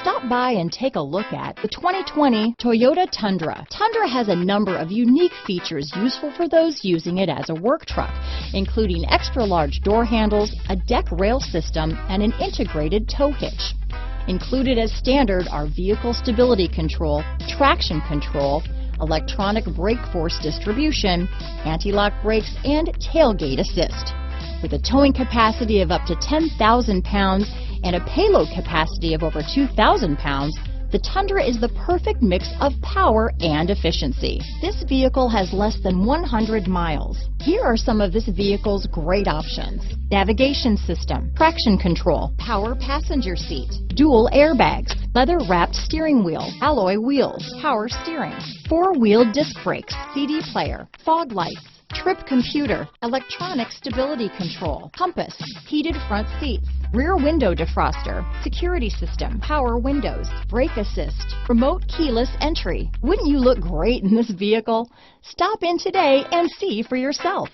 Stop by and take a look at the 2020 Toyota Tundra. Tundra has a number of unique features useful for those using it as a work truck, including extra large door handles, a deck rail system, and an integrated tow hitch. Included as standard are vehicle stability control, traction control, electronic brake force distribution, anti-lock brakes, and tailgate assist. With a towing capacity of up to 10,000 pounds and a payload capacity of over 2,000 pounds, the Tundra is the perfect mix of power and efficiency. This vehicle has less than 100 miles. Here are some of this vehicle's great options: navigation system, traction control, power passenger seat, dual airbags, leather-wrapped steering wheel, alloy wheels, power steering, four-wheel disc brakes, CD player, fog lights, trip computer, electronic stability control, compass, heated front seats, rear window defroster, security system, power windows, brake assist, remote keyless entry. Wouldn't you look great in this vehicle? Stop in today and see for yourself.